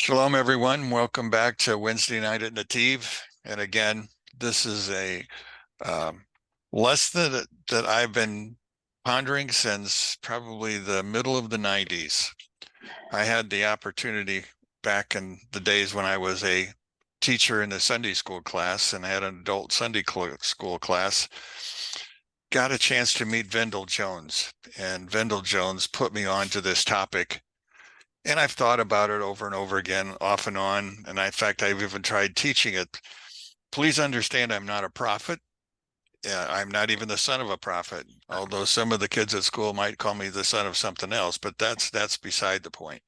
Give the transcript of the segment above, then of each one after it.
Shalom, everyone. Welcome back to Wednesday night at Nativ. And again, this is a um, lesson that I've been pondering since probably the middle of the 90s. I had the opportunity back in the days when I was a teacher in a Sunday school class and I had an adult Sunday school class. Got a chance to meet Vendel Jones, and Vendel Jones put me on to this topic. And I've thought about it over and over again, off and on. And in fact, I've even tried teaching it. Please understand, I'm not a prophet. I'm not even the son of a prophet, although some of the kids at school might call me the son of something else, but that's beside the point.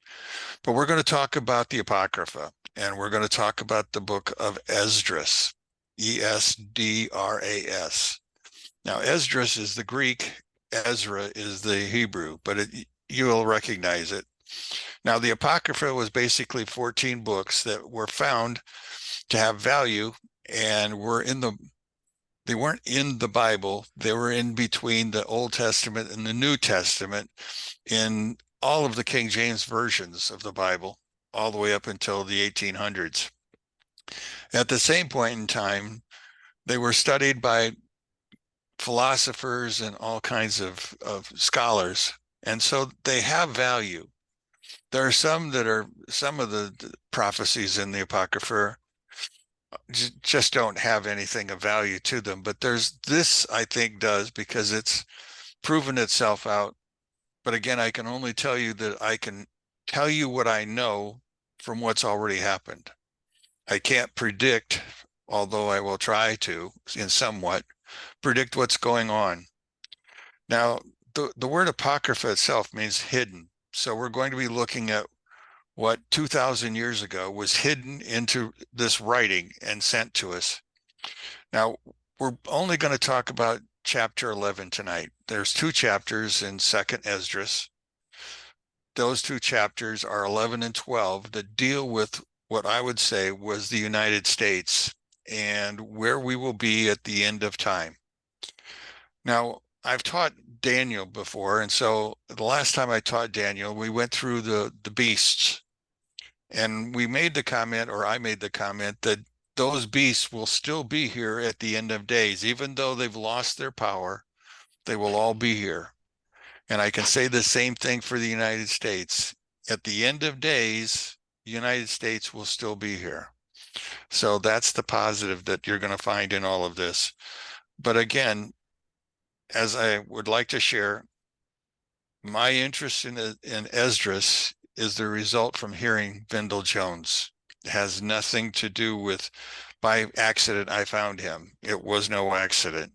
But we're going to talk about the Apocrypha, and we're going to talk about the book of Esdras, Esdras. Now, Esdras is the Greek, Ezra is the Hebrew, but you will recognize it. Now, the Apocrypha was basically 14 books that were found to have value and they weren't in the Bible. They were in between the Old Testament and the New Testament in all of the King James versions of the Bible, all the way up until the 1800s. At the same point in time, they were studied by philosophers and all kinds of scholars. And so they have value. There are some of the prophecies in the Apocrypha just don't have anything of value to them. But there's this, I think, does, because it's proven itself out. But again, I can only tell you that I can tell you what I know from what's already happened. I can't predict, although I will try to, in somewhat, predict what's going on. Now, the word Apocrypha itself means hidden. So we're going to be looking at what 2,000 years ago was hidden into this writing and sent to us. Now, we're only going to talk about chapter 11 tonight. There's two chapters in 2nd Esdras. Those two chapters are 11 and 12 that deal with what I would say was the United States and where we will be at the end of time. Now, I've taught Daniel before, and so the last time I taught Daniel, we went through the beasts. And we made the comment, or I made the comment, that those beasts will still be here at the end of days. Even though they've lost their power, they will all be here. And I can say the same thing for the United States. At the end of days, the United States will still be here. So that's the positive that you're going to find in all of this. But again, as I would like to share, my interest in Esdras is the result from hearing Vendel Jones. It has nothing to do with by accident I found him. It was no accident.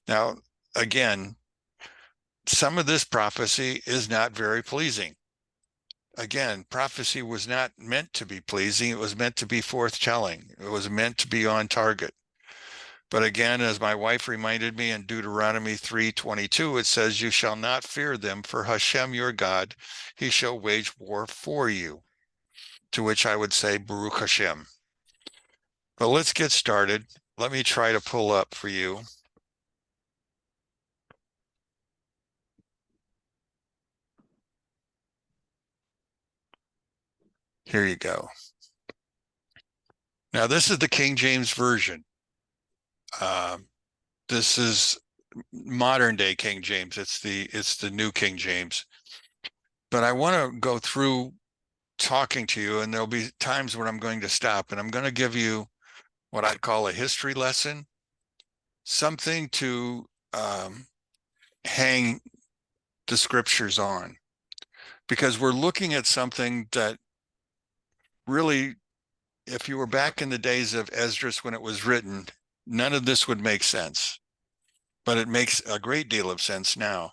Now, again, some of this prophecy is not very pleasing. Again, prophecy was not meant to be pleasing. It was meant to be forthtelling. It was meant to be on target. But again, as my wife reminded me in Deuteronomy 3:22, it says, "You shall not fear them, for Hashem your God, he shall wage war for you." To which I would say, Baruch Hashem. But let's get started. Let me try to pull up for you. Here you go. Now, this is the King James Version. This is modern day King James. It's the new King James. But I want to go through talking to you, and there'll be times when I'm going to stop, and I'm going to give you what I'd call a history lesson, something to hang the scriptures on, because we're looking at something that really, if you were back in the days of Esdras when it was written, none of this would make sense, but it makes a great deal of sense now.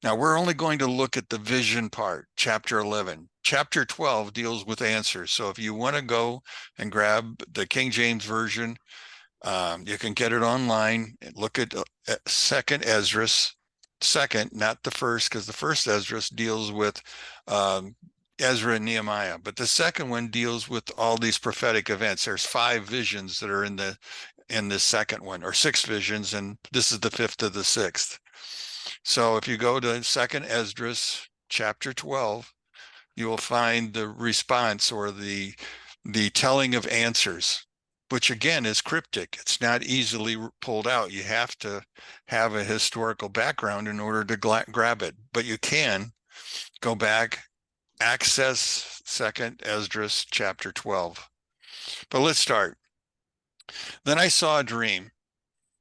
Now, we're only going to look at the vision part, chapter 11. Chapter 12 deals with answers. So if you want to go and grab the King James Version, you can get it online. Look at 2nd Esdras, second, not the first, because the first Esdras deals with Ezra and Nehemiah. But the second one deals with all these prophetic events. There's 5 visions that are in the second one, or 6 visions, and this is the 5th of the 6th. So if you go to 2nd Esdras, chapter 12, you will find the response or the telling of answers, which again is cryptic. It's not easily pulled out. You have to have a historical background in order to grab it, but you can go back, access Second Esdras chapter 12. But let's start. Then I saw a dream,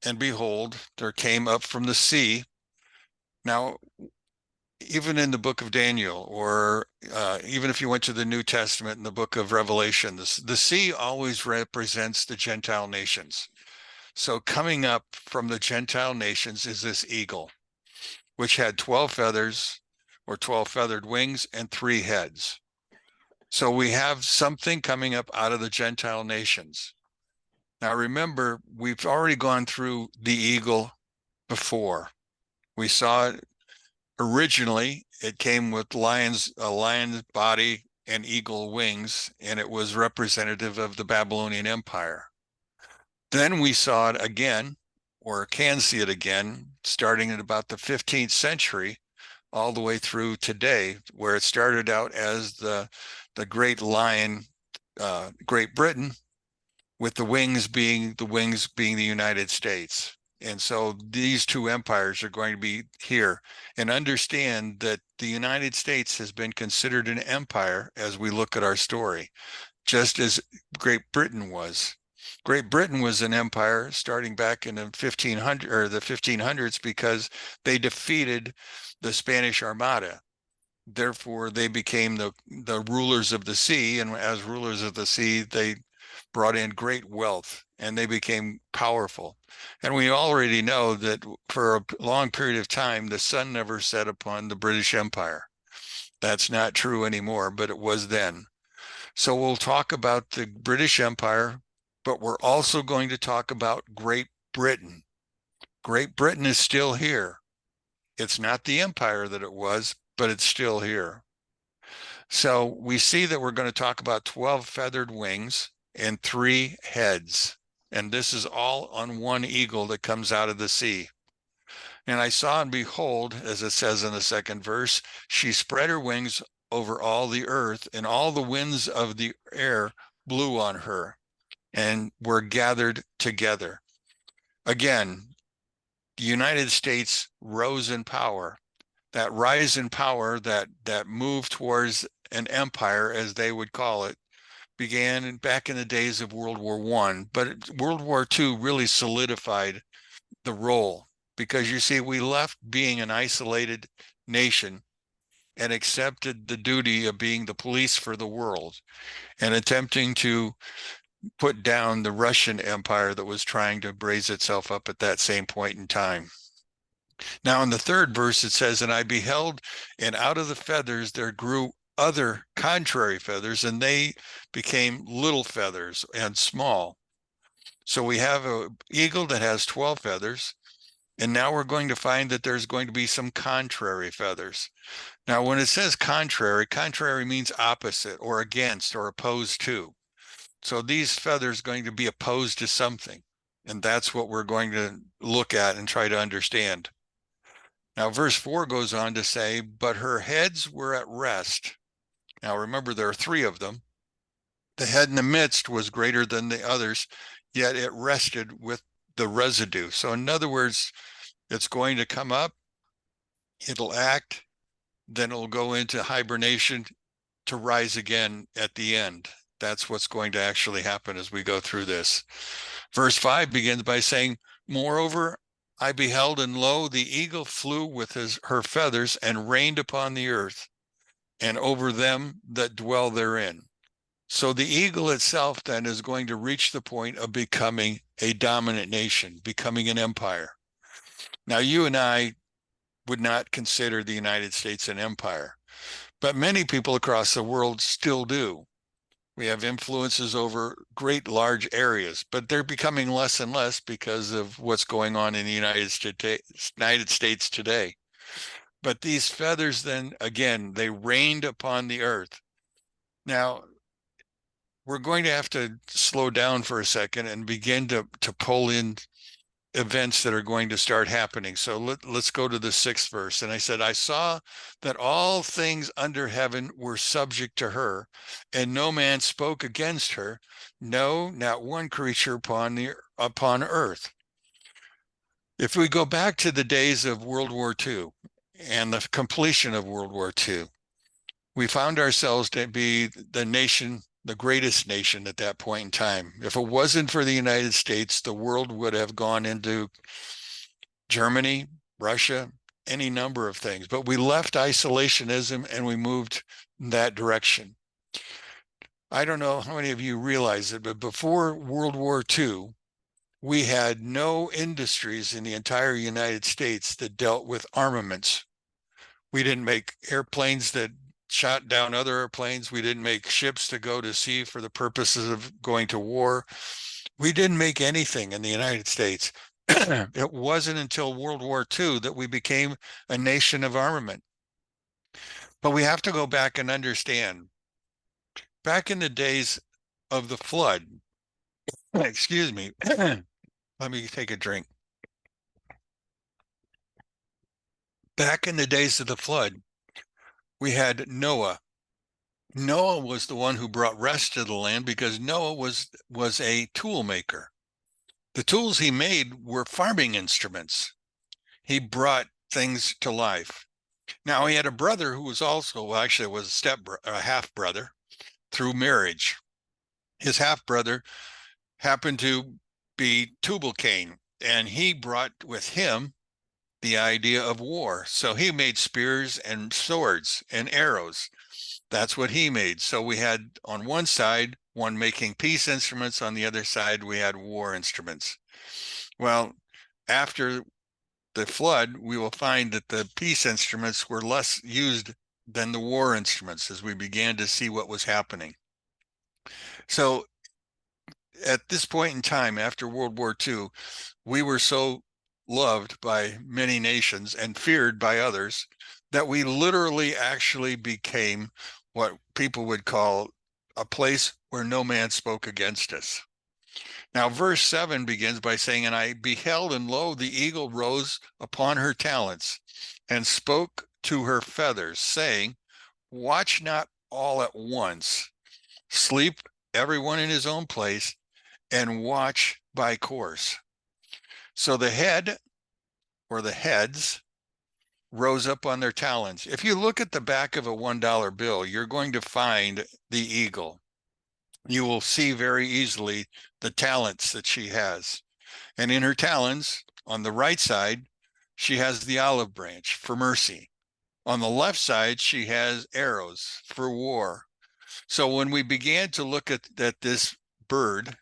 and behold, there came up from the sea. Now, even in the book of Daniel, or even if you went to the New Testament in the book of Revelation, the sea always represents the Gentile nations. So coming up from the Gentile nations is this eagle, which had 12 feathers or 12 feathered wings and 3 heads. So we have something coming up out of the Gentile nations. Now remember, we've already gone through the eagle before. We saw it originally. It came with a lion's body and eagle wings, and it was representative of the Babylonian Empire. Then we saw it again, or can see it again, starting at about the 15th century, all the way through today, where it started out as the great lion, Great Britain, with the wings being the United States. And so these two empires are going to be here. And understand that the United States has been considered an empire as we look at our story, just as Great Britain was. Great Britain was an empire starting back in the 1500s because they defeated the Spanish Armada. Therefore, they became the rulers of the sea, and as rulers of the sea, they brought in great wealth and they became powerful. And we already know that for a long period of time, the sun never set upon the British Empire. That's not true anymore, but it was then. So we'll talk about the British Empire, but we're also going to talk about Great Britain. Great Britain is still here. It's not the empire that it was, but it's still here. So we see that we're going to talk about 12 feathered wings and 3 heads. And this is all on one eagle that comes out of the sea. And I saw, and behold, as it says in the second verse, she spread her wings over all the earth, and all the winds of the air blew on her and were gathered together. Again, the United States rose in power. That rise in power, that move towards an empire, as they would call it, began back in the days of World War I. But World War II really solidified the role, because you see, we left being an isolated nation and accepted the duty of being the police for the world and attempting to put down the Russian Empire that was trying to raise itself up at that same point in time. Now, in the third verse, it says, and I beheld, and out of the feathers there grew other contrary feathers, and they became little feathers and small. So we have an eagle that has 12 feathers, and now we're going to find that there's going to be some contrary feathers. Now, when it says contrary, contrary means opposite or against or opposed to. So these feathers are going to be opposed to something. And that's what we're going to look at and try to understand. Now, verse 4 goes on to say, but her heads were at rest. Now, remember, there are 3 of them. The head in the midst was greater than the others, yet it rested with the residue. So in other words, it's going to come up, it'll act, then it'll go into hibernation to rise again at the end. That's what's going to actually happen as we go through this. Verse 5 begins by saying, moreover, I beheld, and lo, the eagle flew with her feathers and rained upon the earth and over them that dwell therein. So the eagle itself then is going to reach the point of becoming a dominant nation, becoming an empire. Now, you and I would not consider the United States an empire, but many people across the world still do. We have influences over great large areas, but they're becoming less and less because of what's going on in the United States today. But these feathers then, again, they rained upon the earth. Now, we're going to have to slow down for a second and begin to pull in events that are going to start happening. So let's go to the 6th verse. And I said, I saw that all things under heaven were subject to her, and no man spoke against her, no, not one creature upon earth. If we go back to the days of World War II and the completion of World War II, we found ourselves to be the nation, the greatest nation at that point in time. If it wasn't for the United States, the world would have gone into Germany, Russia, any number of things. But we left isolationism and we moved in that direction. I don't know how many of you realize it, but before World War II, we had no industries in the entire United States that dealt with armaments. We didn't make airplanes that shot down other airplanes. We didn't make ships to go to sea for the purposes of going to war. We didn't make anything in the United States. It wasn't until World War II that we became a nation of armament. But we have to go back and understand, back in the days of the flood, excuse me, let me take a drink. Back in the days of the flood, we had Noah. Noah was the one who brought rest to the land because Noah was a tool maker. The tools he made were farming instruments. He brought things to life. Now he had a brother who was also, well, actually was a half brother through marriage. His half brother happened to be Tubal-Cain, and he brought with him the idea of war. So he made spears and swords and arrows. That's what he made. So we had on one side, one making peace instruments. On the other side, we had war instruments. Well, after the flood, we will find that the peace instruments were less used than the war instruments as we began to see what was happening. So at this point in time, after World War II, we were so loved by many nations and feared by others that we literally actually became what people would call a place where no man spoke against us. Now, verse 7 begins by saying, and I beheld, and lo, the eagle rose upon her talents and spoke to her feathers, saying, watch not all at once, sleep everyone in his own place, and watch by course. So the head, or the heads, rose up on their talons. If you look at the back of a $1 bill, you're going to find the eagle. You will see very easily the talents that she has. And in her talons, on the right side, she has the olive branch for mercy. On the left side, she has arrows for war. So when we began to look at this bird,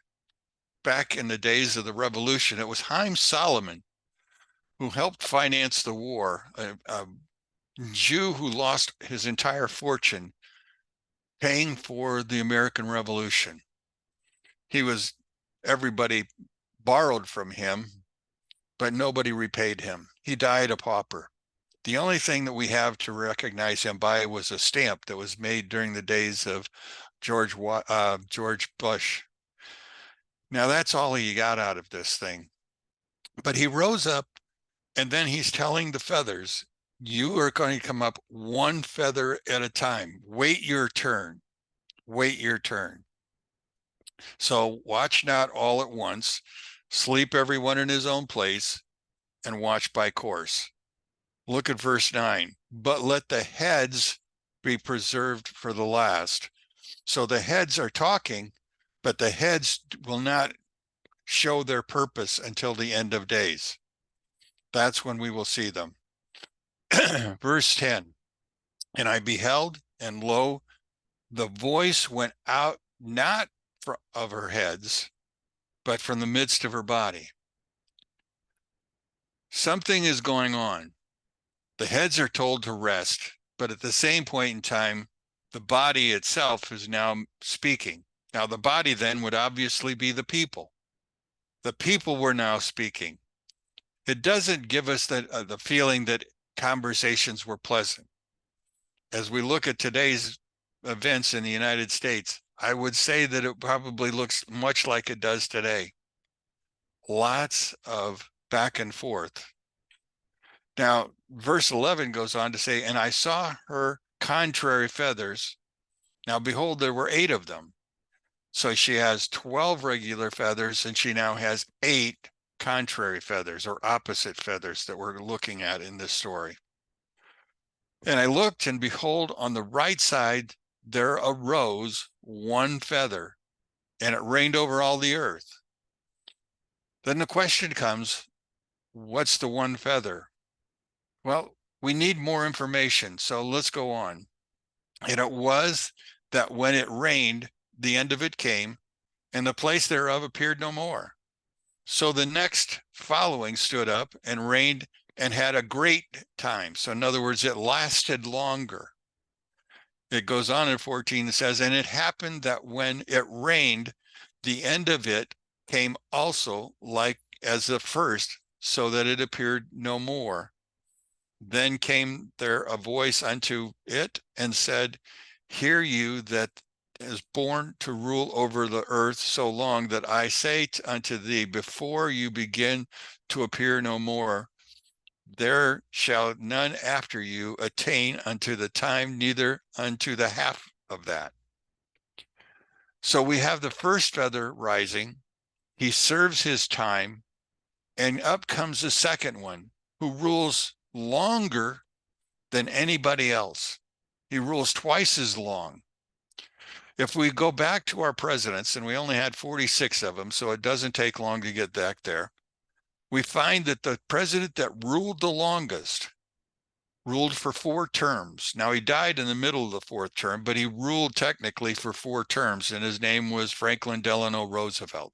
back in the days of the Revolution, it was Haym Salomon who helped finance the war, a Jew who lost his entire fortune paying for the American Revolution. Everybody borrowed from him, but nobody repaid him. He died a pauper. The only thing that we have to recognize him by was a stamp that was made during the days of George Bush. Now that's all he got out of this thing. But he rose up, and then he's telling the feathers, you are going to come up one feather at a time. Wait your turn. Wait your turn. So watch not all at once, sleep everyone in his own place, and watch by course. Look at verse 9. But let the heads be preserved for the last. So the heads are talking, but the heads will not show their purpose until the end of days. That's when we will see them. Verse 10. And I beheld, and lo, the voice went out not of her heads, but from the midst of her body. Something is going on. The heads are told to rest, but at the same point in time, the body itself is now speaking. Now, the body then would obviously be the people. The people were now speaking. It doesn't give us the feeling that conversations were pleasant. As we look at today's events in the United States, I would say that it probably looks much like it does today. Lots of back and forth. Now, verse 11 goes on to say, and I saw her contrary feathers. Now, behold, there were 8 of them. So she has 12 regular feathers, and she now has 8 contrary feathers or opposite feathers that we're looking at in this story. And I looked, and behold, on the right side, there arose 1 feather, and it rained over all the earth. Then the question comes, what's the 1 feather? Well, we need more information, so let's go on. And it was that when it rained, the end of it came, and the place thereof appeared no more. So the next following stood up and reigned and had a great time. So in other words, it lasted longer. It goes on in 14, it says, and it happened that when it rained, the end of it came also like as the first, so that it appeared no more. Then came there a voice unto it and said, hear you that is born to rule over the earth so long, that I say unto thee, before you begin to appear no more, there shall none after you attain unto the time, neither unto the half of that. So we have the first feather rising. He serves his time, and up comes the second one, who rules longer than anybody else. He rules twice as long. If we go back to our presidents, and we only had 46 of them, so it doesn't take long to get back there, we find that the president that ruled the longest ruled for 4 terms. Now, he died in the middle of the 4th term, but he ruled technically for 4 terms, and his name was Franklin Delano Roosevelt.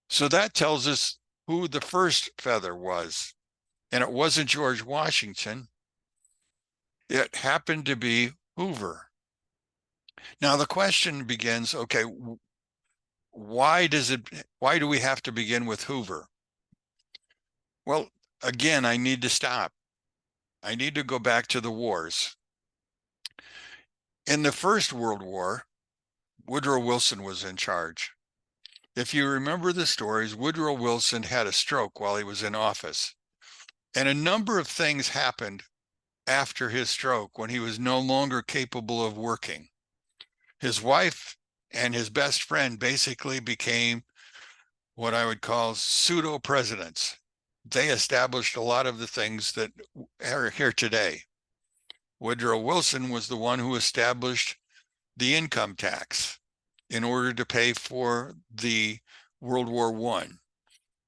So that tells us who the first feather was. And it wasn't George Washington. It happened to be Hoover. Now the question begins, okay, why do we have to begin with Hoover? Well, again, I need to stop. I need to go back to the wars. In the First World War, Woodrow Wilson was in charge. If you remember the stories, Woodrow Wilson had a stroke while he was in office. And a number of things happened after his stroke when he was no longer capable of working. His wife and his best friend basically became what I would call pseudo presidents. They established a lot of the things that are here today. Woodrow Wilson was the one who established the income tax in order to pay for the World War I.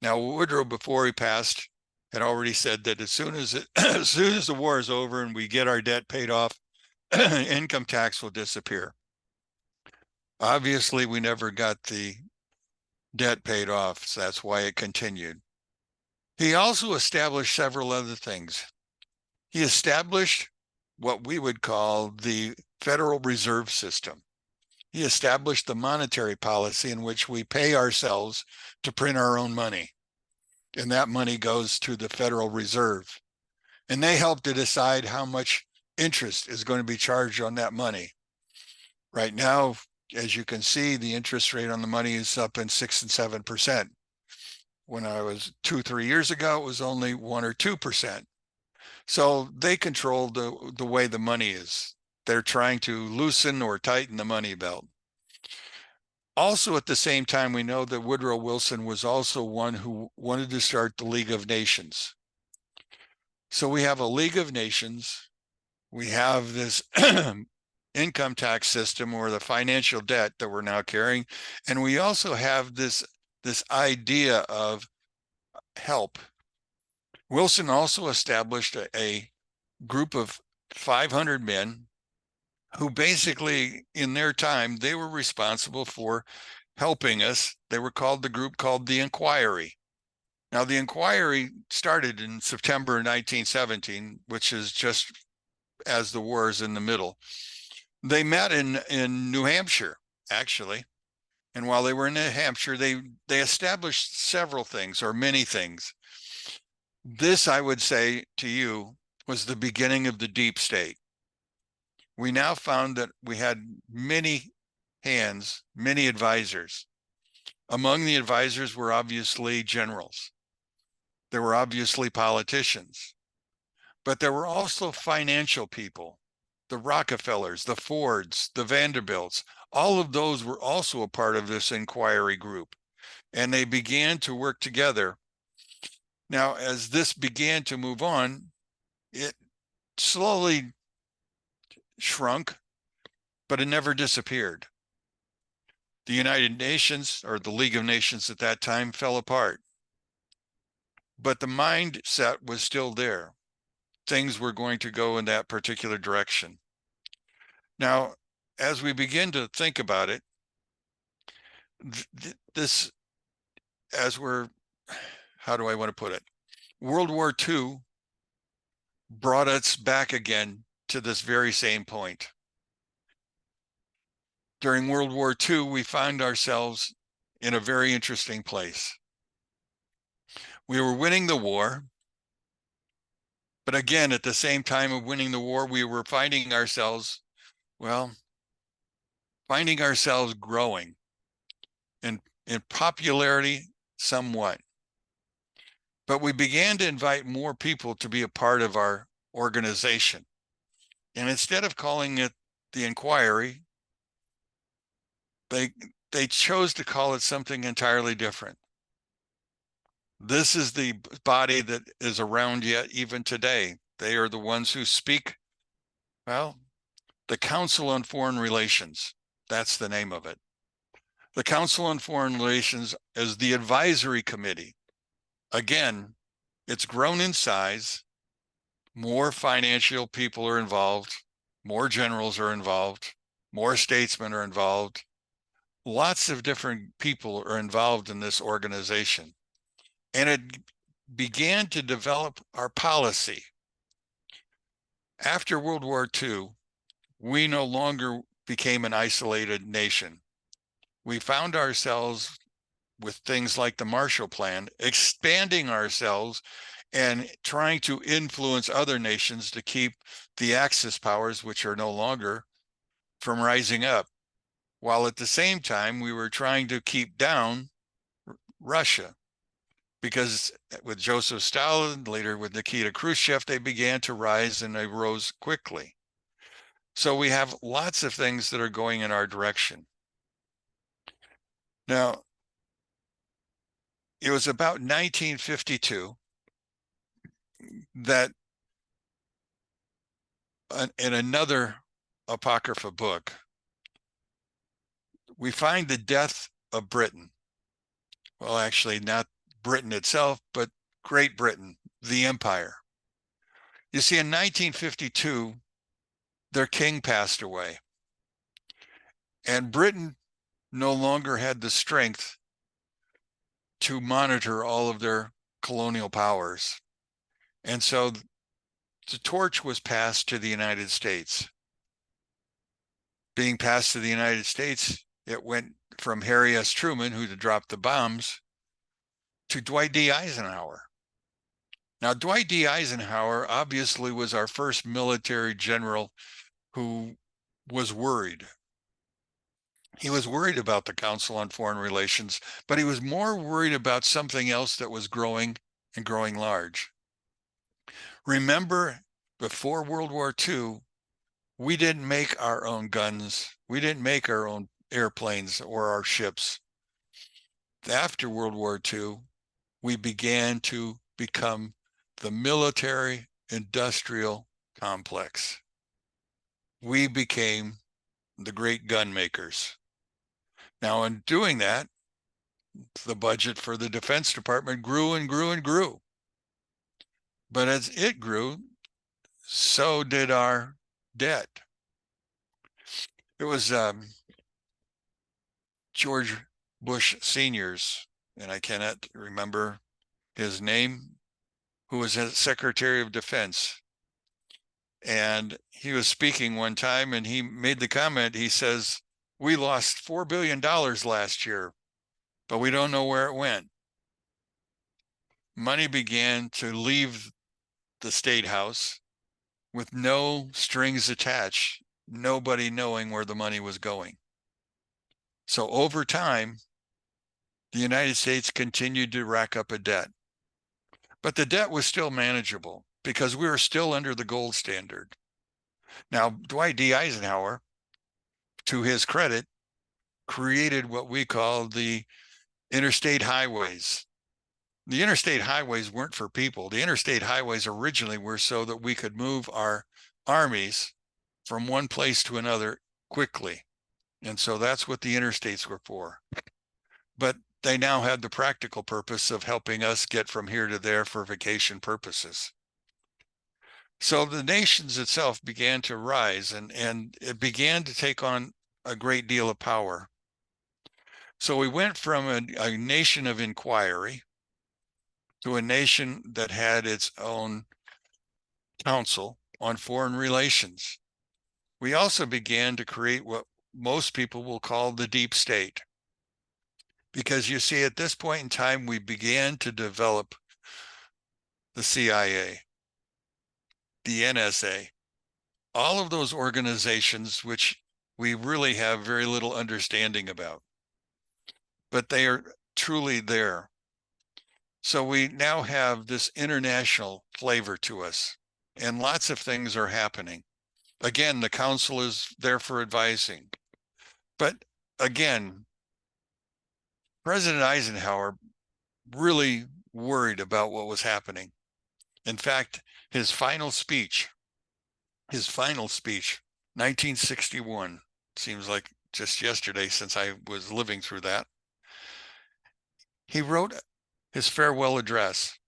Now, Woodrow, before he passed, had already said that as soon as the war is over and we get our debt paid off, income tax will disappear. Obviously, we never got the debt paid off, so that's why it continued. He also established several other things. He established what we would call the Federal Reserve System. He established the monetary policy in which we pay ourselves to print our own money. And that money goes to the Federal Reserve. And they help to decide how much interest is going to be charged on that money. Right now, as you can see, the interest rate on the money is up in 6 and 7%. When I was 2-3 years ago, it was only 1 or 2%. So they control the way the money is. They're trying to loosen or tighten the money belt. Also, at the same time, we know that Woodrow Wilson was also one who wanted to start the League of Nations. So we have a League of Nations. We have this income tax system or the financial debt that we're now carrying. And we also have this idea of help. Wilson also established a group of 500 men who basically, in their time, they were responsible for helping us. They were called the group called the Inquiry. Now, the Inquiry started in September 1917, which is just as the war is in the middle. They met in New Hampshire, actually. And while they were in New Hampshire, they established several things or many things. This, I would say to you, was the beginning of the deep state. We now found that we had many hands, many advisors. Among the advisors were obviously generals. There were obviously politicians, but there were also financial people, the Rockefellers, the Fords, the Vanderbilts. All of those were also a part of this inquiry group, and they began to work together. Now, as this began to move on, it slowly shrunk, but it never disappeared. The United Nations, or the League of Nations at that time, fell apart. But the mindset was still there. Things were going to go in that particular direction. Now, as we begin to think about it, this, as we're, how do I want to put it? World War II brought us back again to this very same point. During World War II, we found ourselves in a very interesting place. We were winning the war, but again, at the same time of winning the war, we were finding ourselves, growing in popularity somewhat. But we began to invite more people to be a part of our organization. And instead of calling it the inquiry, they chose to call it something entirely different. This is the body that is around yet even today. They are the ones who speak, the Council on Foreign Relations. That's the name of it. The Council on Foreign Relations is the advisory committee. Again, it's grown in size. More financial people are involved. More generals are involved. More statesmen are involved. Lots of different people are involved in this organization. And it began to develop our policy. After World War II, we no longer became an isolated nation. We found ourselves with things like the Marshall Plan, expanding ourselves and trying to influence other nations to keep the Axis powers, which are no longer, from rising up. While at the same time, we were trying to keep down Russia, because with Joseph Stalin, later with Nikita Khrushchev, they began to rise and they rose quickly. So we have lots of things that are going in our direction. Now, it was about 1952 that in another Apocrypha book, we find the death of Britain. Well, actually, not Britain itself, but Great Britain, the empire. You see, in 1952, their king passed away, and Britain no longer had the strength to monitor all of their colonial powers. And so the torch was passed to the United States. Being passed to the United States, it went from Harry S. Truman, who dropped the bombs, to Dwight D. Eisenhower. Now, Dwight D. Eisenhower obviously was our first military general who was worried. He was worried about the Council on Foreign Relations, but he was more worried about something else that was growing and growing large. Remember, before World War II, we didn't make our own guns. We didn't make our own airplanes or our ships. After World War II, we began to become the military industrial complex. We became the great gun makers. Now, in doing that, the budget for the Defense Department grew and grew and grew. But as it grew, so did our debt. It was George Bush Sr.'s, and I cannot remember his name, who was Secretary of Defense. And he was speaking one time and he made the comment, he says, "We lost $4 billion last year, but we don't know where it went." Money began to leave the State House with no strings attached, nobody knowing where the money was going. So over time, the United States continued to rack up a debt. but the debt was still manageable because we were still under the gold standard. Now, Dwight D. Eisenhower, to his credit, created what we call the interstate highways. The interstate highways weren't for people. The interstate highways originally were so that we could move our armies from one place to another quickly. And so that's what the interstates were for. But they now had the practical purpose of helping us get from here to there for vacation purposes. So the nations itself began to rise, and it began to take on a great deal of power. So we went from a nation of inquiry to a nation that had its own council on foreign relations. We also began to create what most people will call the deep state. Because you see, at this point in time, we began to develop the CIA, the NSA, all of those organizations which we really have very little understanding about, but they are truly there. So we now have this international flavor to us, and lots of things are happening. Again, the council is there for advising. But again, President Eisenhower really worried about what was happening. In fact, his final speech, 1961, seems like just yesterday since I was living through that. He wrote his farewell address.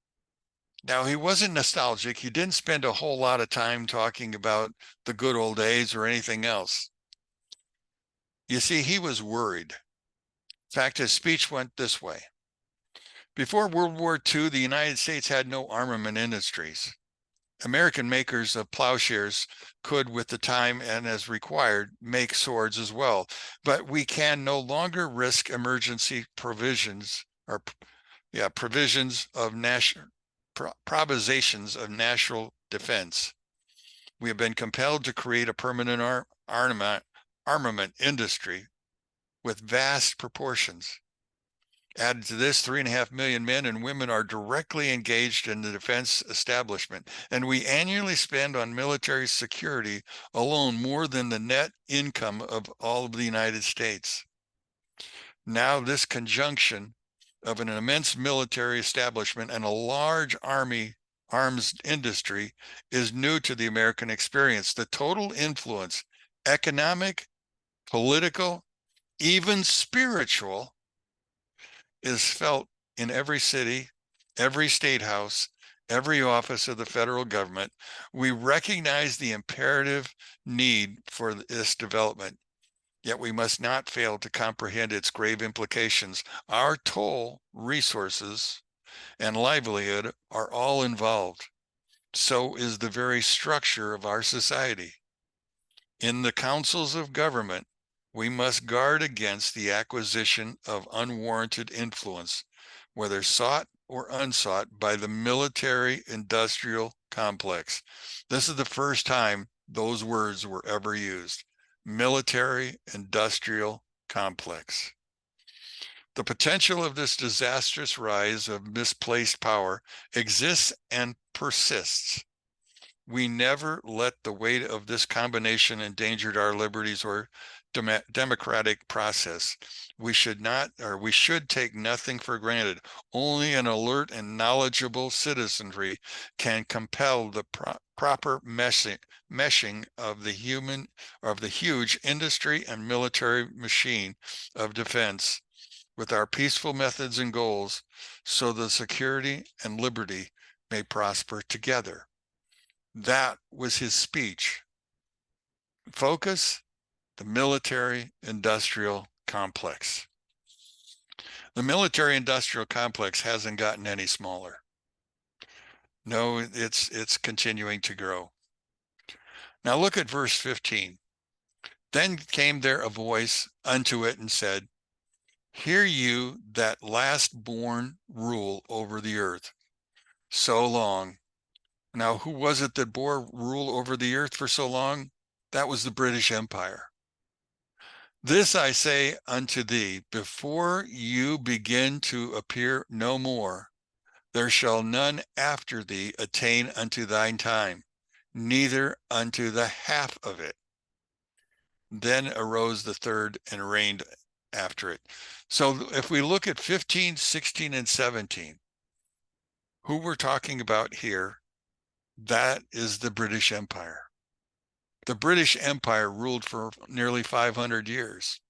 Now, he wasn't nostalgic. He didn't spend a whole lot of time talking about the good old days or anything else. You see, he was worried. In fact, his speech went this way. Before World War II, the United States had no armament industries. American makers of plowshares could, with the time and as required, make swords as well. But we can no longer risk emergency provisions or provisions of national propositions of national defense. We have been compelled to create a permanent armament industry with vast proportions. Added to this, 3.5 million men and women are directly engaged in the defense establishment, and we annually spend on military security alone more than the net income of all of the United States. Now, this conjunction of an immense military establishment and a large arms industry is new to the American experience. The total influence, economic, political, even spiritual, is felt in every city, every state house, every office of the federal government. We recognize the imperative need for this development, yet we must not fail to comprehend its grave implications. Our toll, resources, and livelihood are all involved. So is the very structure of our society. In the councils of government, we must guard against the acquisition of unwarranted influence, whether sought or unsought, by the military-industrial complex. This is the first time those words were ever used. Military-industrial complex. The potential of this disastrous rise of misplaced power exists and persists. We never let the weight of this combination endanger our liberties or democratic process. We should take nothing for granted. Only an alert and knowledgeable citizenry can compel the proper meshing of the huge industry and military machine of defense with our peaceful methods and goals, so the security and liberty may prosper together. That was his speech. Focus: the military-industrial complex. The military-industrial complex hasn't gotten any smaller. No, it's continuing to grow. Now look at verse 15. Then came there a voice unto it and said, Hear you that last born rule over the earth so long. Now, who was it that bore rule over the earth for so long? That was the British Empire. This I say unto thee, before you begin to appear no more, There shall none after thee attain unto thine time, neither unto the half of it. Then arose the third and reigned after it. So if we look at 15, 16, and 17, who we're talking about here, that is the British Empire. The British Empire ruled for nearly 500 years.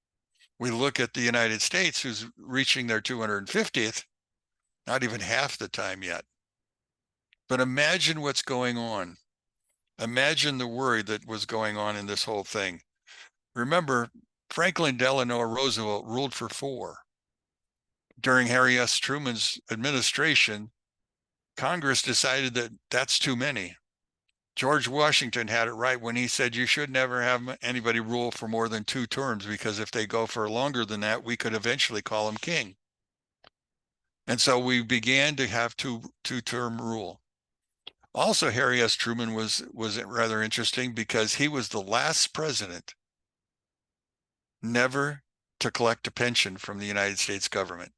We look at the United States, who's reaching their 250th, not even half the time yet. But imagine what's going on. Imagine the worry that was going on in this whole thing. Remember, Franklin Delano Roosevelt ruled for 4. During Harry S. Truman's administration, Congress decided that that's too many. George Washington had it right when he said you should never have anybody rule for more than 2 terms, because if they go for longer than that, we could eventually call him king. And so we began to have two-term rule. Also, Harry S. Truman was rather interesting because he was the last president never to collect a pension from the United States government.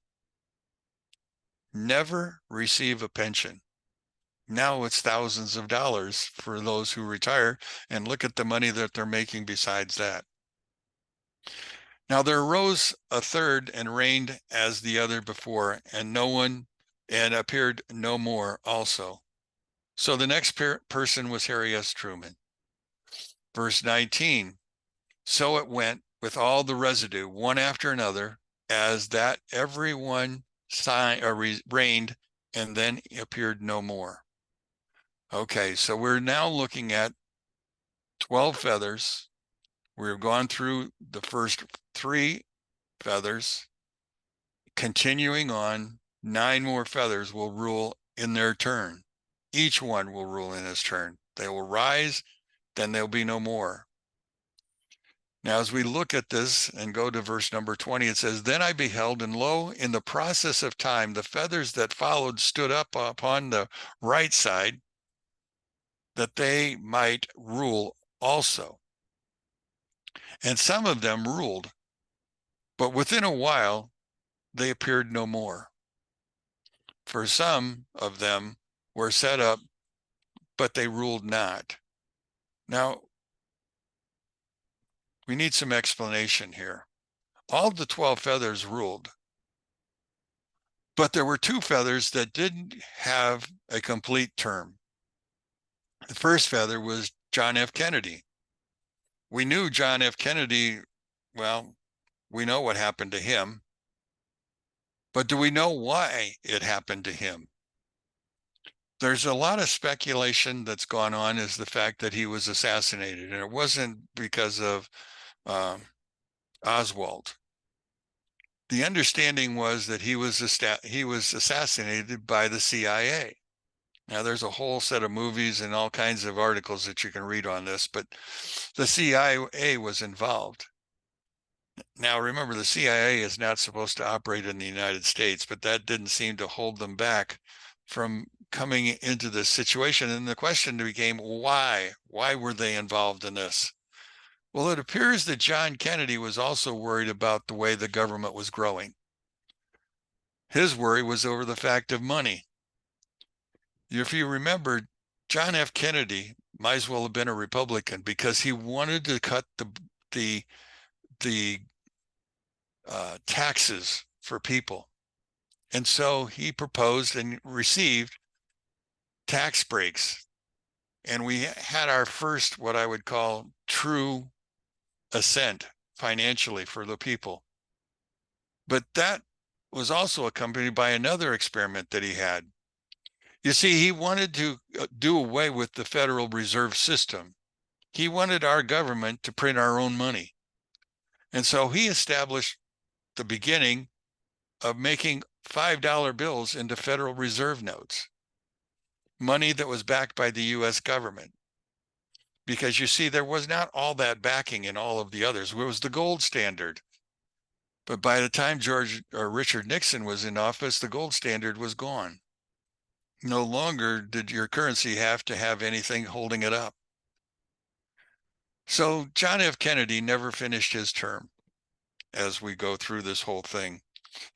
Never receive a pension. Now it's thousands of dollars for those who retire, and look at the money that they're making besides that. Now there arose a third and reigned as the other before, and appeared no more also. So the next person was Harry S. Truman. Verse 19, so it went with all the residue, one after another, as that every one reigned, and then appeared no more. Okay, so we're now looking at 12 feathers. We've gone through the first 3 feathers. Continuing on, 9 more feathers will rule in their turn. Each one will rule in his turn. They will rise, then there'll be no more. Now, as we look at this and go to verse number 20, it says, then I beheld, and lo, in the process of time, the feathers that followed stood up upon the right side, that they might rule also. And some of them ruled, but within a while they appeared no more. For some of them were set up, but they ruled not. Now, we need some explanation here. All the 12 feathers ruled, but there were 2 feathers that didn't have a complete term. The first feather was John F. Kennedy. We knew John F. Kennedy, well, we know what happened to him, but do we know why it happened to him? There's a lot of speculation that's gone on as the fact that he was assassinated, and it wasn't because of Oswald. The understanding was that he was assassinated by the CIA. Now, there's a whole set of movies and all kinds of articles that you can read on this, but the CIA was involved. Now, remember, the CIA is not supposed to operate in the United States, but that didn't seem to hold them back from coming into this situation. And the question became, why? Why were they involved in this? Well, it appears that John Kennedy was also worried about the way the government was growing. His worry was over the fact of money. If you remember, John F. Kennedy might as well have been a Republican because he wanted to cut the taxes for people. And so he proposed and received tax breaks. And we had our first, what I would call, true ascent financially for the people. But that was also accompanied by another experiment that he had. You see, he wanted to do away with the Federal Reserve System. He wanted our government to print our own money. And so he established the beginning of making $5 bills into Federal Reserve notes, money that was backed by the U.S. government. Because you see, there was not all that backing in all of the others. It was the gold standard. But by the time Richard Nixon was in office, the gold standard was gone. No longer did your currency have to have anything holding it up. So John F. Kennedy never finished his term as we go through this whole thing.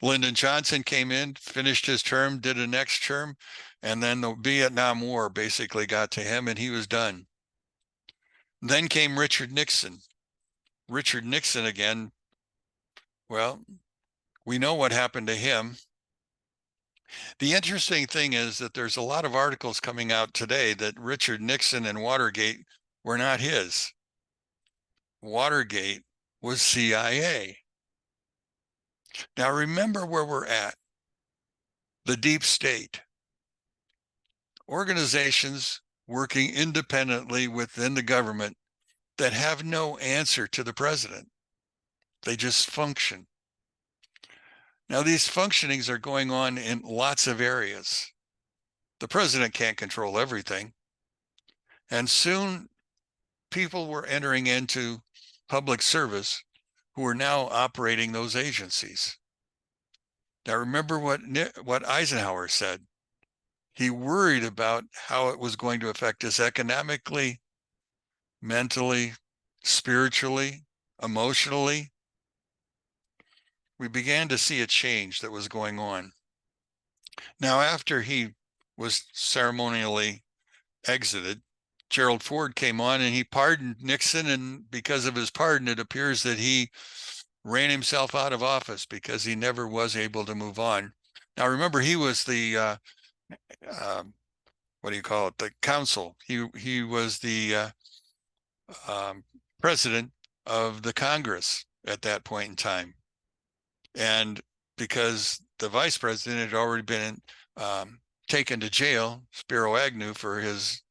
Lyndon Johnson came in, finished his term, did a next term, and then the Vietnam War basically got to him and he was done. Then came Richard Nixon. Richard Nixon again, well, we know what happened to him. The interesting thing is that there's a lot of articles coming out today that Richard Nixon and Watergate were not his. Watergate was CIA. Now remember where we're at. The deep state. Organizations working independently within the government that have no answer to the president. They just function. Now, these functionings are going on in lots of areas. The president can't control everything. And soon people were entering into public service who are now operating those agencies. Now, remember what Eisenhower said. He worried about how it was going to affect us economically, mentally, spiritually, emotionally. We began to see a change that was going on. Now, after he was ceremonially exited, Gerald Ford came on and he pardoned Nixon. And because of his pardon, it appears that he ran himself out of office because he never was able to move on. Now, remember, he was the, what do you call it? The council. He was the president of the Congress at that point in time. And because the vice president had already been taken to jail, Spiro Agnew, for his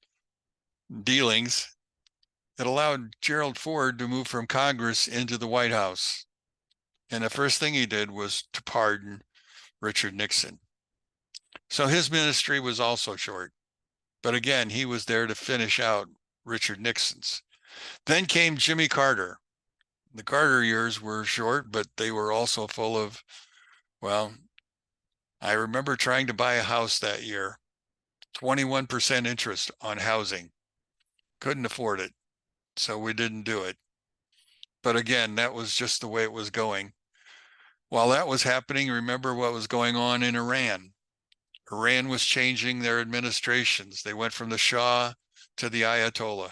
dealings, it allowed Gerald Ford to move from Congress into the White House. And the first thing he did was to pardon Richard Nixon. So his ministry was also short. But again, he was there to finish out Richard Nixon's. Then came Jimmy Carter. The Carter years were short, but they were also full of, well, I remember trying to buy a house that year, 21% interest on housing. Couldn't afford it, so we didn't do it. But again, that was just the way it was going. While that was happening, remember what was going on in Iran. Iran was changing their administrations. They went from the Shah to the Ayatollah.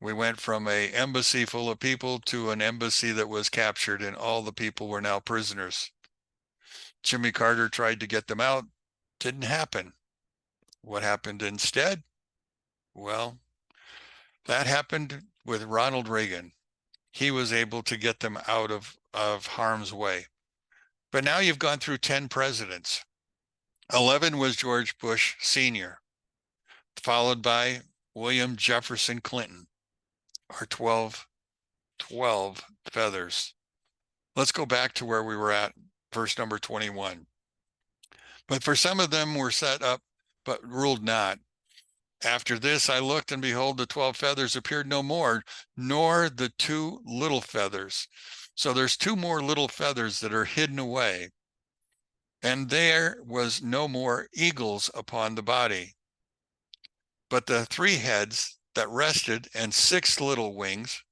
We went from an embassy full of people to an embassy that was captured, and all the people were now prisoners. Jimmy Carter tried to get them out. Didn't happen. What happened instead? Well, that happened with Ronald Reagan. He was able to get them out of harm's way. But now you've gone through 10 presidents. 11 was George Bush Sr., followed by William Jefferson Clinton, our 12 feathers. Let's go back to where we were at, verse number 21. But for some of them were set up, but ruled not. After this I looked, and behold, the 12 feathers appeared no more, nor the 2 little feathers. So there's 2 more little feathers that are hidden away. And there was no more eagles upon the body, but the 3 heads that rested, and 6 little wings.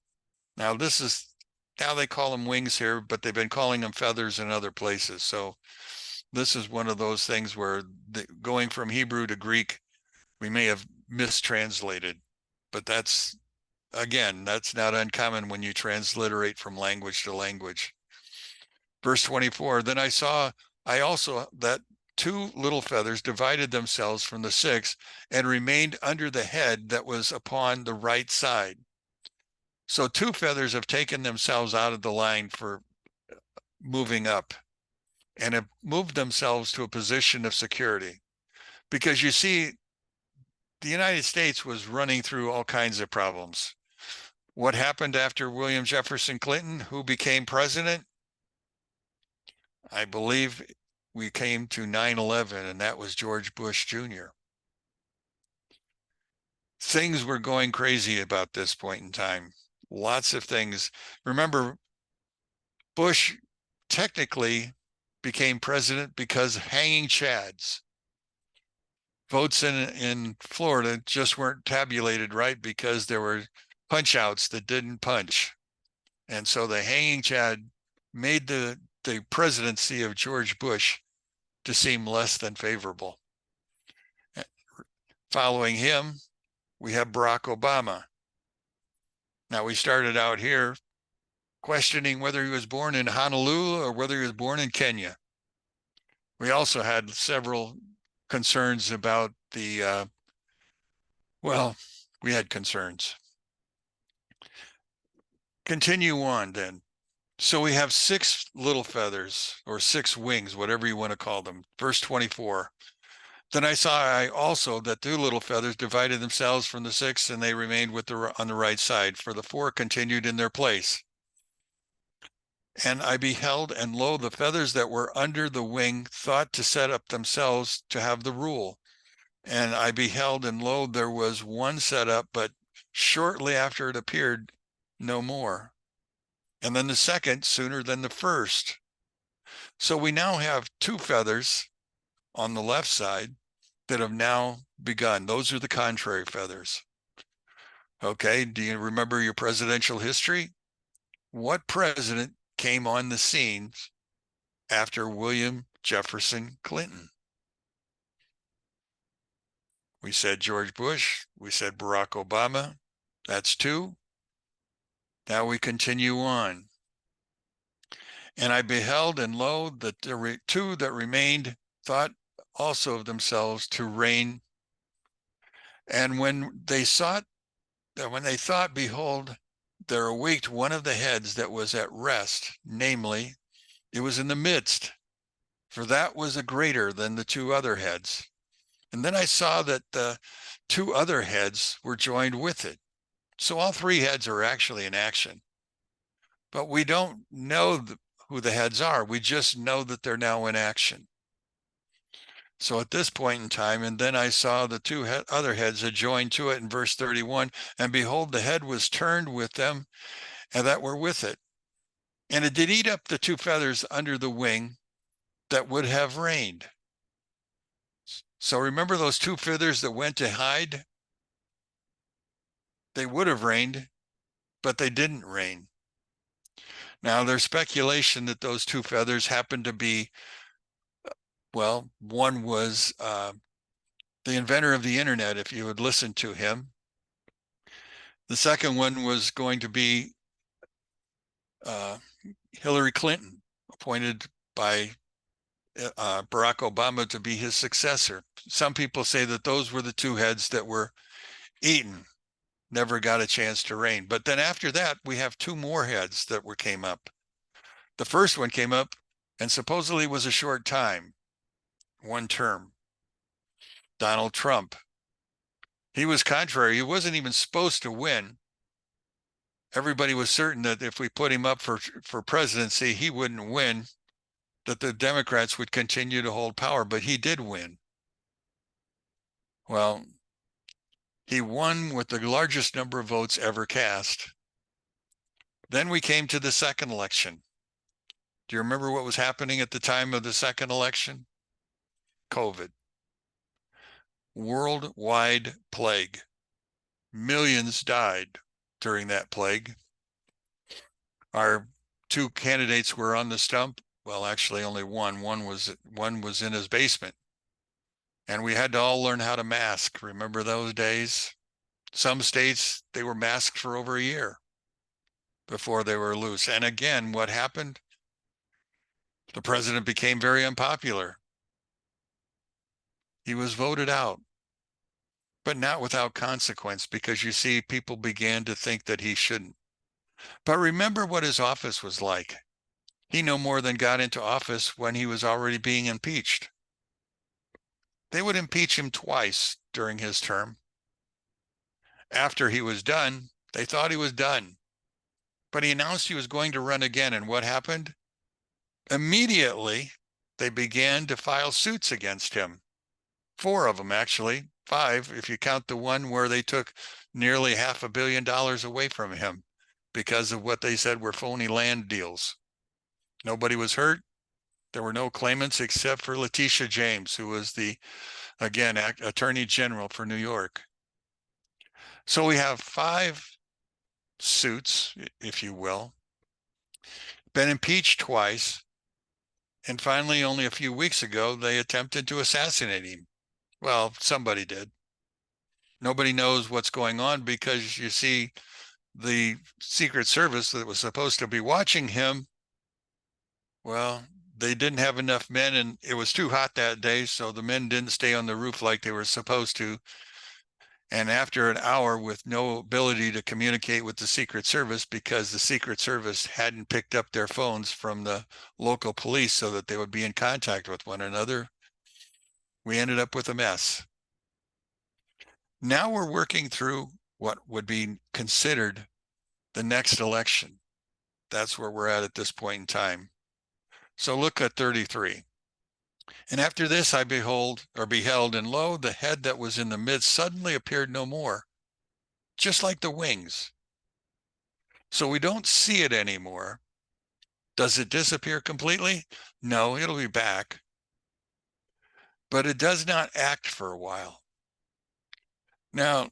Now they call them wings here, but they've been calling them feathers in other places. So this is one of those things where going from Hebrew to Greek, we may have mistranslated, but that's not uncommon when you transliterate from language to language. Verse 24, then I also that 2 little feathers divided themselves from the 6 and remained under the head that was upon the right side. So 2 feathers have taken themselves out of the line for moving up and have moved themselves to a position of security. Because you see, the United States was running through all kinds of problems. What happened after William Jefferson Clinton, who became president? I believe we came to 9/11, and that was George Bush Jr. Things were going crazy about this point in time. Lots of things. Remember, Bush technically became president because hanging chads. Votes in Florida just weren't tabulated right because there were punch outs that didn't punch. And so the hanging chad made the the presidency of George Bush to seem less than favorable. Following him, we have Barack Obama. Now, we started out here questioning whether he was born in Honolulu or whether he was born in Kenya. We also had several concerns about we had concerns. Continue on then. So we have 6 little feathers, or 6 wings, whatever you want to call them. Verse 24. Then I saw also that 2 little feathers divided themselves from the 6, and they remained on the right side, for the 4 continued in their place. And I beheld, and lo, the feathers that were under the wing thought to set up themselves to have the rule. And I beheld, and lo, there was one set up, but shortly after it appeared, no more. And then the second sooner than the first. So we now have 2 feathers on the left side that have now begun. Those are the contrary feathers. Okay, do you remember your presidential history? What president came on the scene after William Jefferson Clinton? We said George Bush. We said Barack Obama. That's 2. Now we continue on. And I beheld, and lo, that the 2 that remained thought also of themselves to reign. And when they thought, behold, there awaked one of the heads that was at rest, namely, it was in the midst, for that was a greater than the 2 other heads. And then I saw that the 2 other heads were joined with it. So all 3 heads are actually in action. But we don't know who the heads are. We just know that they're now in action. So at this point in time, and then I saw the 2 other heads had joined to it in verse 31, and behold, the head was turned with them, and that were with it. And it did eat up the 2 feathers under the wing that would have reigned. So remember those 2 feathers that went to hide? They would have reigned, but they didn't reign. Now there's speculation that those 2 feathers happened to be, well, one was the inventor of the internet, if you would listen to him. The second one was going to be Hillary Clinton, appointed by Barack Obama to be his successor. Some people say that those were the 2 heads that were eaten, never got a chance to reign. But then after that, we have 2 more heads that came up. The first one came up and supposedly was a short time, 1 term. Donald Trump. He was contrary. He wasn't even supposed to win. Everybody was certain that if we put him up for presidency, he wouldn't win, that the Democrats would continue to hold power, but he did win. Well, he won with the largest number of votes ever cast. Then we came to the second election. Do you remember what was happening at the time of the second election? COVID. Worldwide plague. Millions died during that plague. Our 2 candidates were on the stump. Well, actually only one. One was in his basement. And we had to all learn how to mask. Remember those days? Some states, they were masked for over a year before they were loose. And again, what happened? The president became very unpopular. He was voted out, but not without consequence, because you see, people began to think that he shouldn't. But remember what his office was like. He no more than got into office when he was already being impeached. They would impeach him twice during his term. After he was done, they thought he was done. But he announced he was going to run again, and what happened? Immediately, they began to file suits against him. 4 of them, actually. 5, if you count the one where they took nearly $500 million away from him because of what they said were phony land deals. Nobody was hurt. There were no claimants except for Letitia James, who was the, again, Attorney General for New York. So we have 5 suits, if you will, been impeached twice, And finally, only a few weeks ago, they attempted to assassinate him. Well, somebody did. Nobody knows what's going on because you see the Secret Service that was supposed to be watching him, well, they didn't have enough men and it was too hot that day, so the men didn't stay on the roof like they were supposed to. And after an hour with no ability to communicate with the Secret Service because the Secret Service hadn't picked up their phones from the local police so that they would be in contact with one another, we ended up with a mess. Now we're working through what would be considered the next election. That's where we're at this point in time. So look at 33. And after this I beheld, and lo, the head that was in the midst suddenly appeared no more, just like the wings. So we don't see it anymore. Does it disappear completely? No, it'll be back. But it does not act for a while. Now,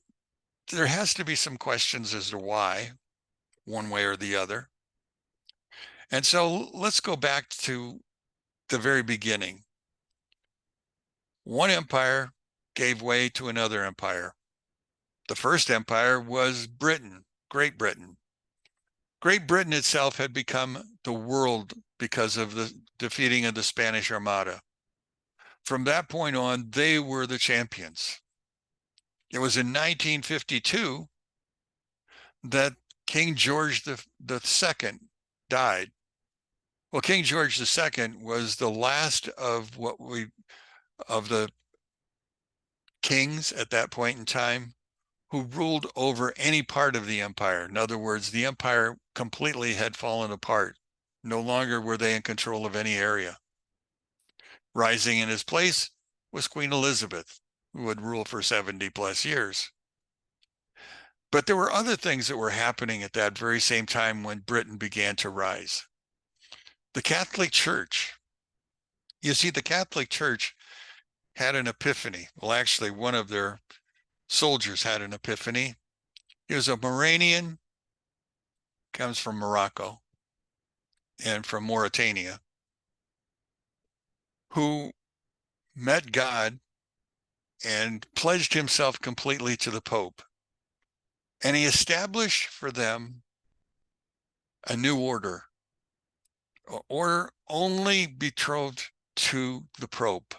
there has to be some questions as to why, one way or the other. And so let's go back to the very beginning. One empire gave way to another empire. The first empire was Britain, Great Britain. Great Britain itself had become the world because of the defeating of the Spanish Armada. From that point on, they were the champions. It was in 1952 that King George II died. Well, King George II was the last of the kings at that point in time who ruled over any part of the empire. In other words, the empire completely had fallen apart. No longer were they in control of any area. Rising in his place was Queen Elizabeth, who would rule for 70 plus years. But there were other things that were happening at that very same time when Britain began to rise. The Catholic Church. You see, the Catholic Church had an epiphany. Well, actually, one of their soldiers had an epiphany. He was a Moravian, comes from Morocco and from Mauritania, who met God and pledged himself completely to the Pope. And he established for them a new order only betrothed to the Pope,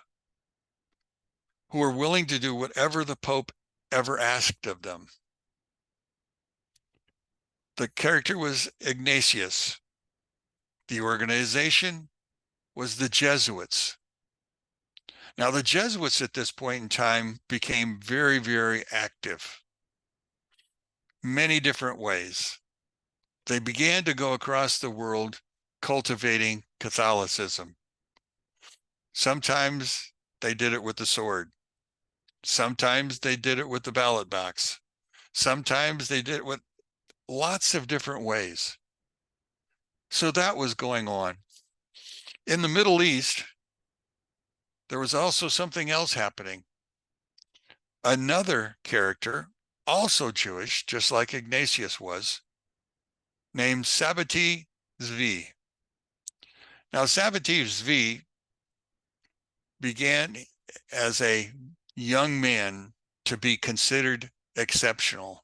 who were willing to do whatever the Pope ever asked of them. The character was Ignatius. The organization was the Jesuits. Now, the Jesuits at this point in time became very, very active. Many different ways. They began to go across the world cultivating Catholicism. Sometimes they did it with the sword. Sometimes they did it with the ballot box. Sometimes they did it with lots of different ways. So that was going on. In the Middle East, there was also something else happening. Another character, also Jewish, just like Ignatius was, named Sabbatai Zvi. Now, Sabbatai Zvi began as a young man to be considered exceptional.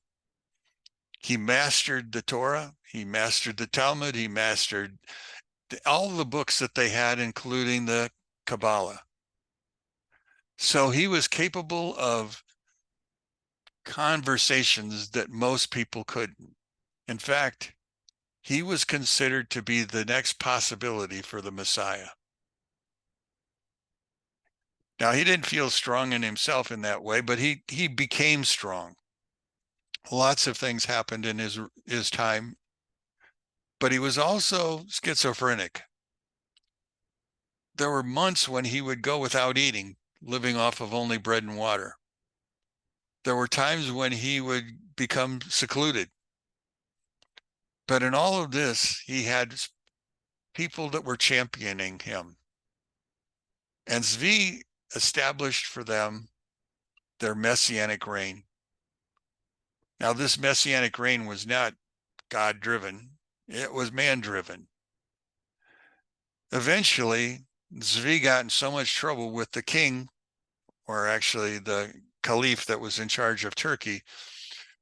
He mastered the Torah, he mastered the Talmud, he mastered all the books that they had, including the Kabbalah. So he was capable of conversations that most people couldn't. In fact, he was considered to be the next possibility for the Messiah. Now, he didn't feel strong in himself in that way, but he became strong. Lots of things happened in his time, but he was also schizophrenic. There were months when he would go without eating, living off of only bread and water. There were times when he would become secluded. But in all of this, he had people that were championing him. And Zvi established for them their messianic reign. Now, this messianic reign was not God-driven. It was man-driven. Eventually, Zvi got in so much trouble with the king, or actually the caliph that was in charge of Turkey,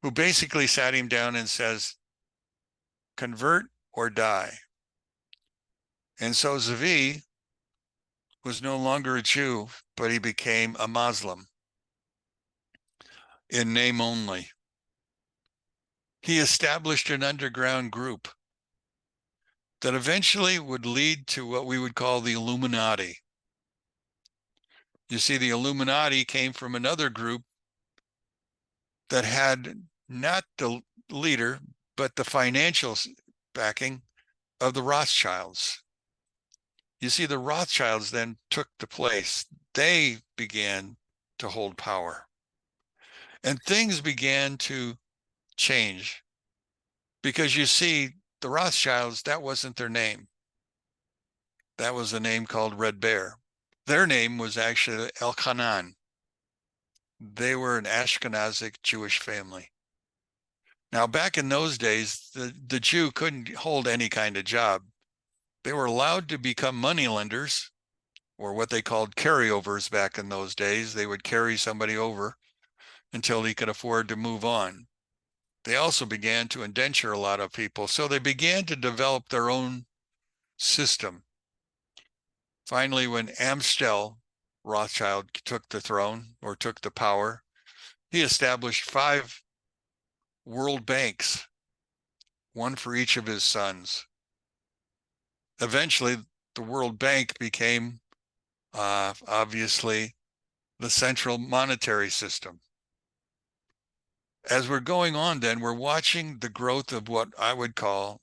who basically sat him down and says, convert or die. And so Zvi was no longer a Jew, but he became a Muslim in name only. He established an underground group that eventually would lead to what we would call the Illuminati. You see, the Illuminati came from another group that had not the leader, but the financial backing of the Rothschilds. You see, the Rothschilds then took the place. They began to hold power. And things began to change because you see, the Rothschilds, that wasn't their name. That was a name called Red Bear. Their name was actually Elchanan. They were an Ashkenazic Jewish family. Now, back in those days, the Jew couldn't hold any kind of job. They were allowed to become money lenders, or what they called carryovers back in those days. They would carry somebody over until he could afford to move on. They also began to indenture a lot of people. So they began to develop their own system. Finally, when Amstel Rothschild took the throne or took the power, he established 5 world banks, one for each of his sons. Eventually, the World Bank became obviously the central monetary system. As we're going on, then we're watching the growth of what I would call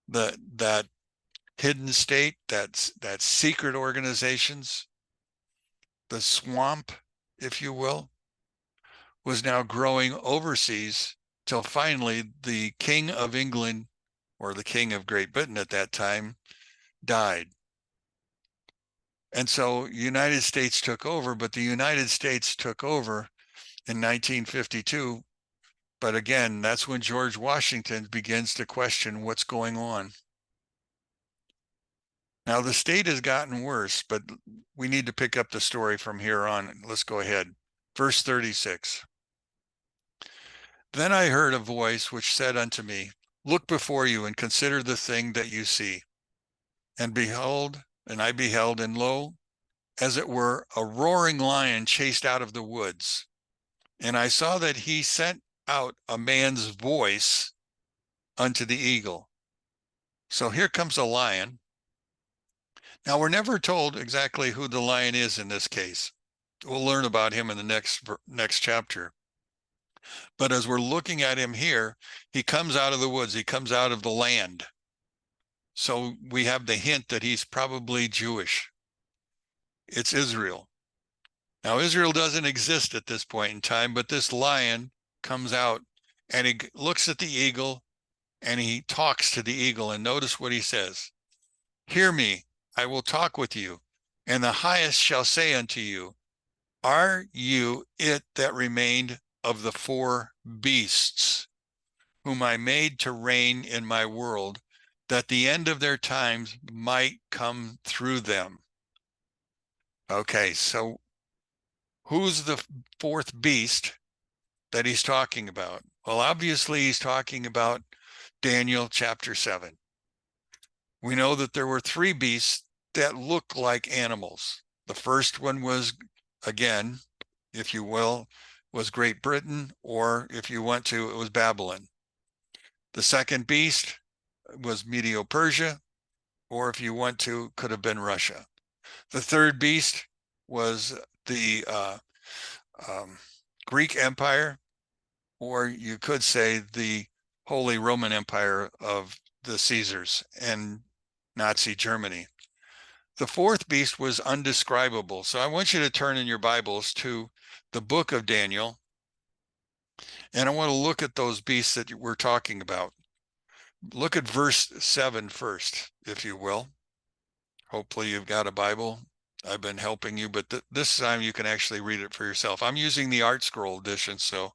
that hidden state, that secret organizations, the swamp, if you will, was now growing overseas till finally the King of England, or the King of Great Britain at that time, died. And so United States took over, but the United States took over in 1952. But again, that's when George Washington begins to question what's going on. Now, the state has gotten worse, but we need to pick up the story from here on. Let's go ahead. Verse 36. Then I heard a voice which said unto me, look before you and consider the thing that you see. And behold, and I beheld, and lo, as it were, a roaring lion chased out of the woods. And I saw that he sent out a man's voice unto the eagle. So here comes a lion. Now, we're never told exactly who the lion is in this case. We'll learn about him in the next chapter. But as we're looking at him here, he comes out of the woods. He comes out of the land. So we have the hint that he's probably Jewish. It's Israel. Now, Israel doesn't exist at this point in time, but this lion comes out and he looks at the eagle and he talks to the eagle. And notice what he says. Hear me, I will talk with you, and the highest shall say unto you, are you it that remained of the 4 beasts, whom I made to reign in my world, that the end of their times might come through them? Okay, so who's the 4th beast that he's talking about? Well, obviously he's talking about Daniel chapter 7. We know that there were 3 beasts that look like animals. The first one was, again, if you will, was Great Britain, or if you want to, it was Babylon. The second beast was Medo-Persia, or if you want to, could have been Russia. The third beast was the Greek Empire, or you could say the Holy Roman Empire of the Caesars and Nazi Germany. The 4th beast was undescribable. So I want you to turn in your Bibles to the book of Daniel, and I want to look at those beasts that we're talking about. Look at verse 7 first, if you will. Hopefully you've got a Bible. I've been helping you, but this time you can actually read it for yourself. I'm using the Art Scroll edition, so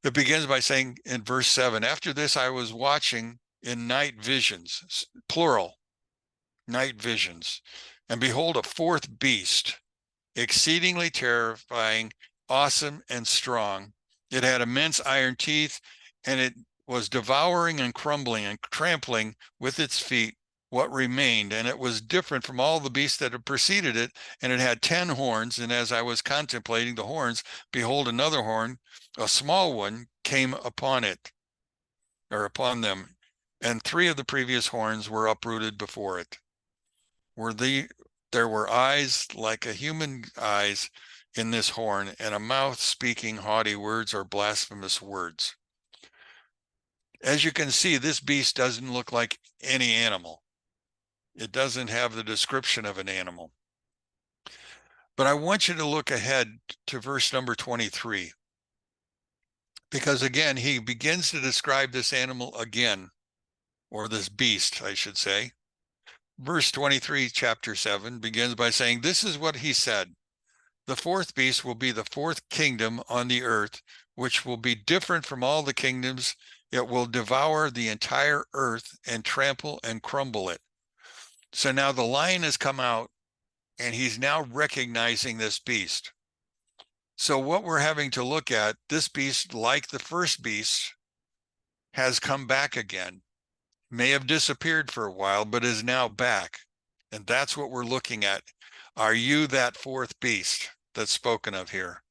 it begins by saying in verse 7, after this I was watching in night visions, plural, night visions, And behold, a fourth beast, exceedingly terrifying, awesome, and strong. It had immense iron teeth, and it was devouring and crumbling and trampling with its feet what remained. And it was different from all the beasts that had preceded it. And it had 10 horns. And as I was contemplating the horns, behold, another horn, a small one, came upon it, or upon them. And 3 of the previous horns were uprooted before it. There were eyes like a human eyes in this horn, and a mouth speaking haughty words or blasphemous words. As you can see, this beast doesn't look like any animal. It doesn't have the description of an animal. But I want you to look ahead to verse number 23. Because again, he begins to describe this animal again, or this beast, I should say. Verse 23, chapter 7, begins by saying, "This is what he said. The fourth beast will be the fourth kingdom on the earth, which will be different from all the kingdoms. It will devour the entire earth and trample and crumble it." So now the lion has come out, and he's now recognizing this beast. So what we're having to look at, this beast, like the first beast, has come back again. May have disappeared for a while, but is now back. And that's what we're looking at. Are you that fourth beast that's spoken of here?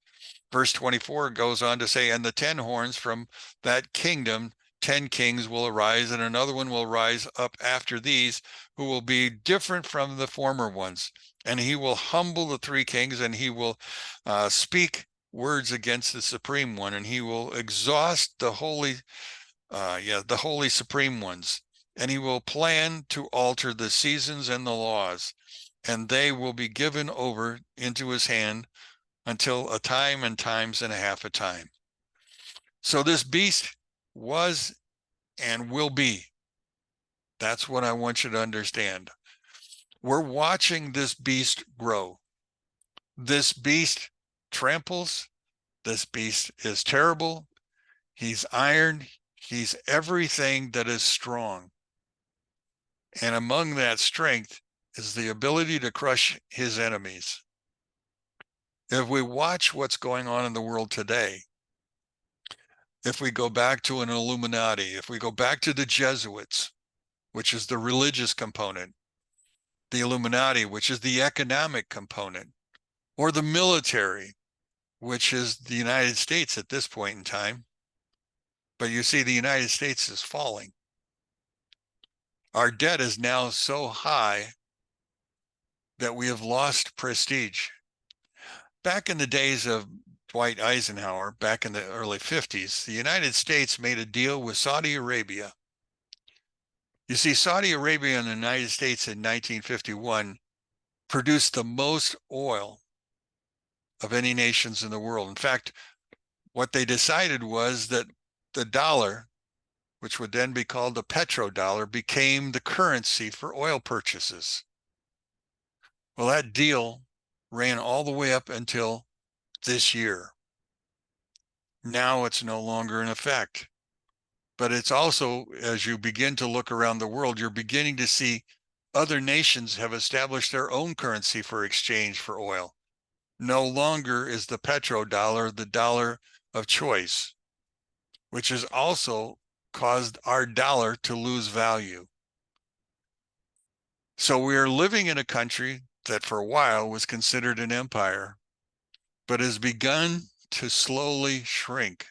Verse 24 goes on to say, "And the 10 horns from that kingdom, 10 kings will arise, and another one will rise up after these, who will be different from the former ones. And he will humble the 3 kings, and he will speak words against the supreme one, and he will exhaust the holy supreme ones. And he will plan to alter the seasons and the laws, and they will be given over into his hand until a time and times and a half a time." So this beast was and will be. That's what I want you to understand. We're watching this beast grow. This beast tramples. This beast is terrible. He's iron. He's everything that is strong. And among that strength is the ability to crush his enemies. If we watch what's going on in the world today, if we go back to an Illuminati, if we go back to the Jesuits, which is the religious component, the Illuminati, which is the economic component, or the military, which is the United States at this point in time. But you see, the United States is falling. Our debt is now so high that we have lost prestige. Back in the days of Dwight Eisenhower, back in the early 50s, the United States made a deal with Saudi Arabia. You see, Saudi Arabia and the United States in 1951 produced the most oil of any nations in the world. In fact, what they decided was that the dollar, which would then be called the petrodollar, became the currency for oil purchases. Well, that deal ran all the way up until this year. Now it's no longer in effect. But it's also, as you begin to look around the world, you're beginning to see other nations have established their own currency for exchange for oil. No longer is the petrodollar the dollar of choice, which has also caused our dollar to lose value. So we are living in a country that for a while was considered an empire, but has begun to slowly shrink.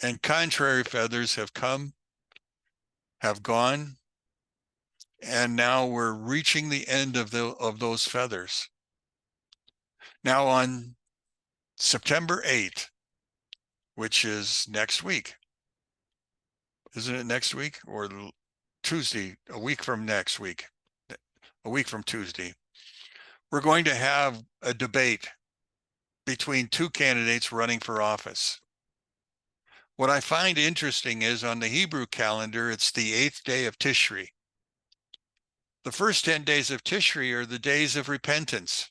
And contrary feathers have come, have gone, and now we're reaching the end of those feathers. Now on September 8th, which is next week, isn't it next week or Tuesday, a week from next week, a week from Tuesday, we're going to have a debate between 2 candidates running for office. What I find interesting is on the Hebrew calendar, it's the 8th day of Tishri. The first 10 days of Tishri are the days of repentance.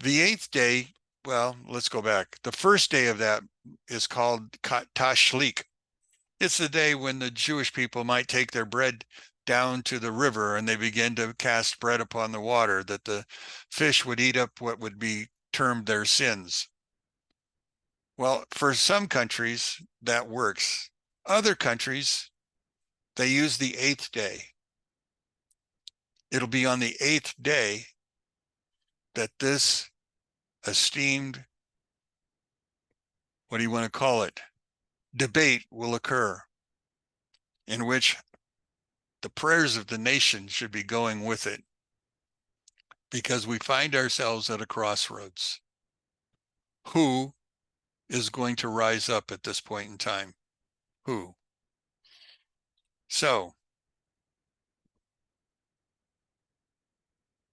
The 8th day, well, let's go back. The first day of that is called Tashlik. It's the day when the Jewish people might take their bread down to the river, and they began to cast bread upon the water, that the fish would eat up what would be termed their sins. Well, for some countries, that works. Other countries, they use the 8th day. It'll be on the 8th day that this esteemed, what do you want to call it, debate will occur, in which the prayers of the nation should be going with it, because we find ourselves at a crossroads. Who is going to rise up at this point in time? Who? So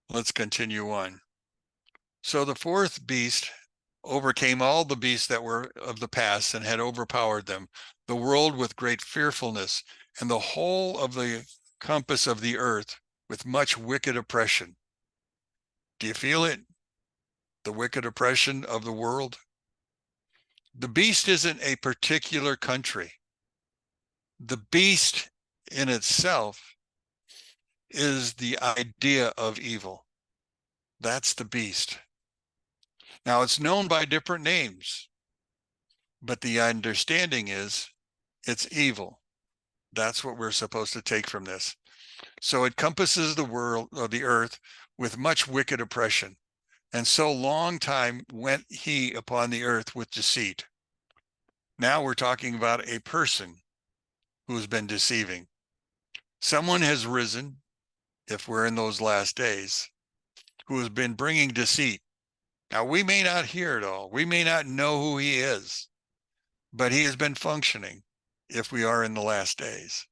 let's continue on. So the fourth beast overcame all the beasts that were of the past and had overpowered them, the world with great fearfulness, and the whole of the compass of the earth with much wicked oppression. Do you feel it? The wicked oppression of the world? The beast isn't a particular country. The beast in itself is the idea of evil. That's the beast. Now, it's known by different names, but the understanding is it's evil. That's what we're supposed to take from this. So it compasses the world, or the earth, with much wicked oppression. And so long time went he upon the earth with deceit. Now we're talking about a person who has been deceiving. Someone has risen, if we're in those last days, who has been bringing deceit. Now, we may not hear it all. We may not know who he is, but he has been functioning if we are in the last days.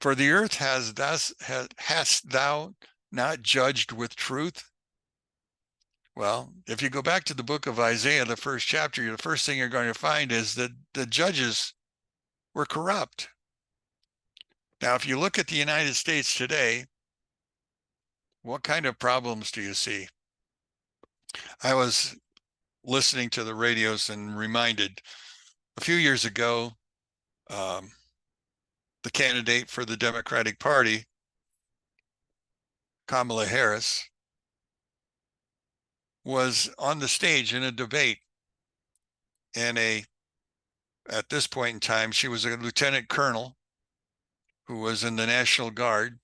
For the earth hast thou not judged with truth? Well, if you go back to the book of Isaiah, the first chapter, the first thing you're going to find is that the judges were corrupt. Now, if you look at the United States today, what kind of problems do you see? I was listening to the radios and reminded a few years ago, the candidate for the Democratic Party, Kamala Harris, was on the stage in a debate, and at this point in time, she was a lieutenant colonel who was in the National Guard,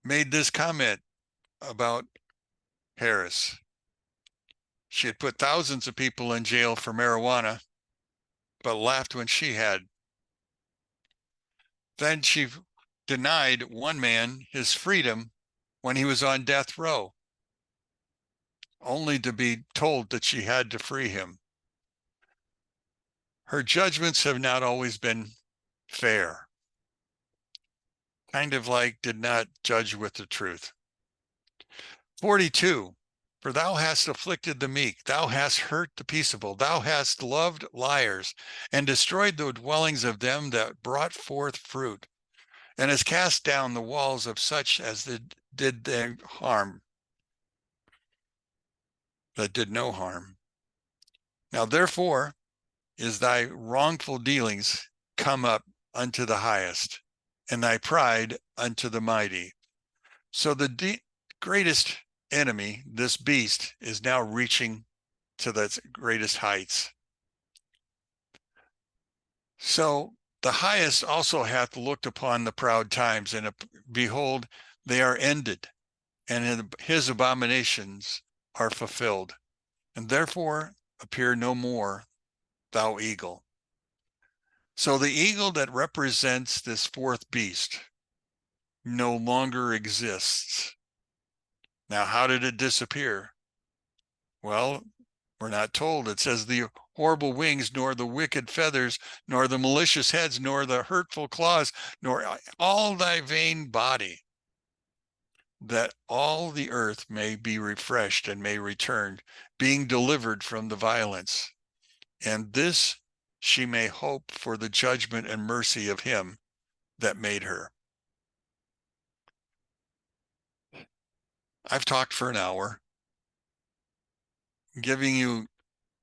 made this comment about Harris. She had put thousands of people in jail for marijuana, but laughed when she had. Then she denied one man his freedom when he was on death row, only to be told that she had to free him. Her judgments have not always been fair. Kind of like did not judge with the truth. 42, for thou hast afflicted the meek, thou hast hurt the peaceable, thou hast loved liars, and destroyed the dwellings of them that brought forth fruit, and hast cast down the walls of such as did them harm, that did no harm. Now therefore is thy wrongful dealings come up unto the highest, and thy pride unto the mighty. So the greatest enemy, this beast, is now reaching to the greatest heights. So the highest also hath looked upon the proud times, and behold, they are ended, and his abominations are fulfilled. And therefore appear no more, thou eagle. So the eagle that represents this fourth beast no longer exists. Now, how did it disappear? Well, we're not told. It says the horrible wings, nor the wicked feathers, nor the malicious heads, nor the hurtful claws, nor all thy vain body, that all the earth may be refreshed and may return, being delivered from the violence. And this she may hope for the judgment and mercy of him that made her. I've talked for an hour, giving you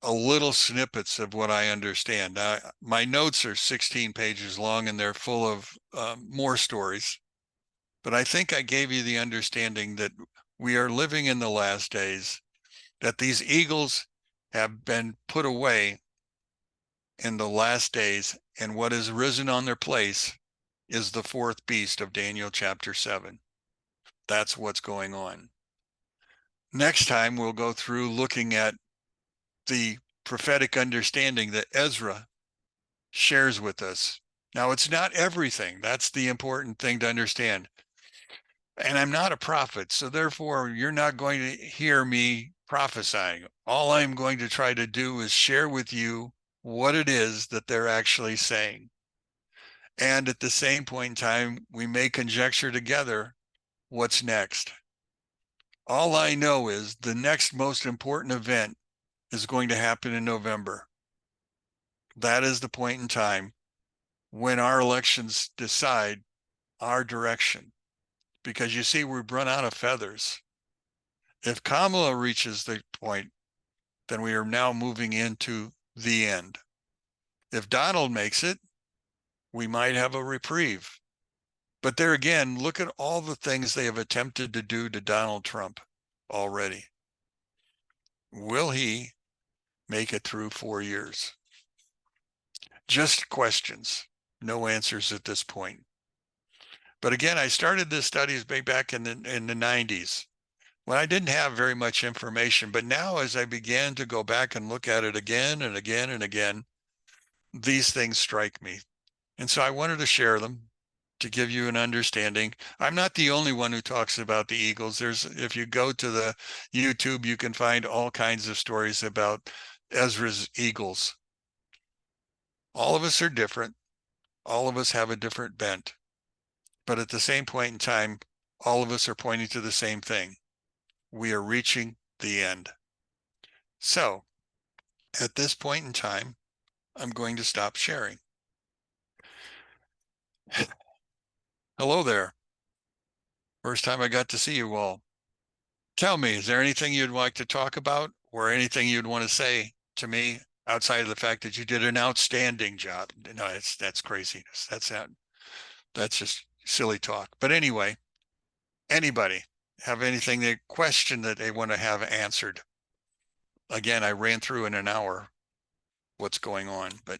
a little snippets of what I understand. My notes are 16 pages long and they're full of more stories. But I think I gave you the understanding that we are living in the last days, that these eagles have been put away in the last days, and what has risen on their place is the fourth beast of Daniel chapter 7. That's what's going on. Next time, we'll go through looking at the prophetic understanding that Ezra shares with us. Now, it's not everything. That's the important thing to understand. And I'm not a prophet, so therefore you're not going to hear me prophesying. All I'm going to try to do is share with you what it is that they're actually saying. And at the same point in time, we may conjecture together what's next. All I know is the next most important event is going to happen in November. That is the point in time when our elections decide our direction. Because you see, we've run out of feathers. If Kamala reaches the point, then we are now moving into the end. If Donald makes it, we might have a reprieve. But there again, look at all the things they have attempted to do to Donald Trump already. Will he make it through 4 years? Just questions, no answers at this point. But again, I started this studies back in the 90s when I didn't have very much information. But now as I began to go back and look at it again and again and again, these things strike me. And so I wanted to share them to give you an understanding. I'm not the only one who talks about the eagles. If you go to the YouTube, you can find all kinds of stories about Ezra's eagles. All of us are different. All of us have a different bent. But at the same point in time, all of us are pointing to the same thing. We are reaching the end. So at this point in time, I'm going to stop sharing. Hello there. First time I got to see you all. Tell me, is there anything you'd like to talk about or anything you'd want to say to me outside of the fact that you did an outstanding job? No, that's craziness. That's just silly talk. But anyway, anybody have anything, they question that they want to have answered? Again, I ran through in an hour what's going on, but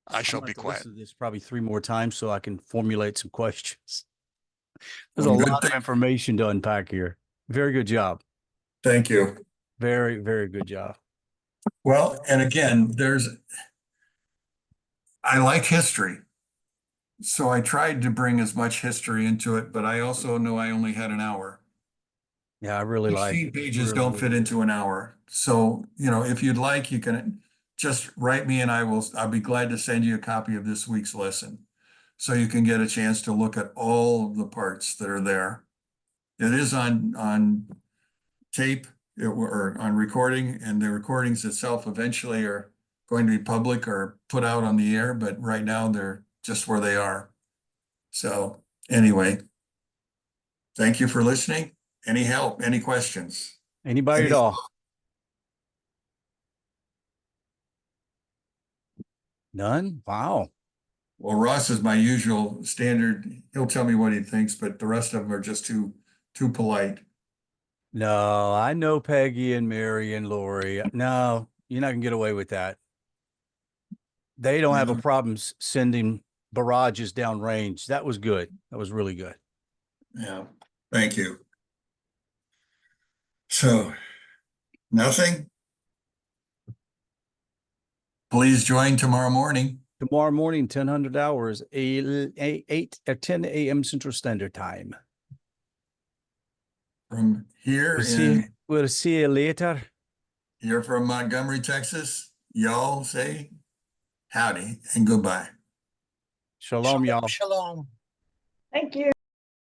I shall be quiet. Listen to this probably 3 more times so I can formulate some questions. There's a lot of information to unpack here. Very good job. Thank you. Very, very good job. Well, and again, I like history. So I tried to bring as much history into it, but I also know I only had an hour. Yeah, I really like 16 pages don't fit into an hour. So, if you'd like, you can just write me and I'll be glad to send you a copy of this week's lesson. So you can get a chance to look at all the parts that are there. It is on tape or on recording, and the recordings itself eventually are going to be public or put out on the air, but right now they're just where they are. So anyway, thank you for listening. Any help, any questions? Anybody at all? None? Wow. Well, Ross is my usual standard. He'll tell me what he thinks, but the rest of them are just too polite. No, I know Peggy and Mary and Lori. No, you're not gonna get away with that. They don't have a problem sending barrages downrange. That was good. That was really good. Yeah, thank you. So, nothing? Please join tomorrow morning. Tomorrow morning, 1000 hours, 8 or 10 a.m. Central Standard Time. From here we'll see you later. You're from Montgomery, Texas. Y'all say howdy and goodbye. Shalom, y'all. Shalom. Thank you.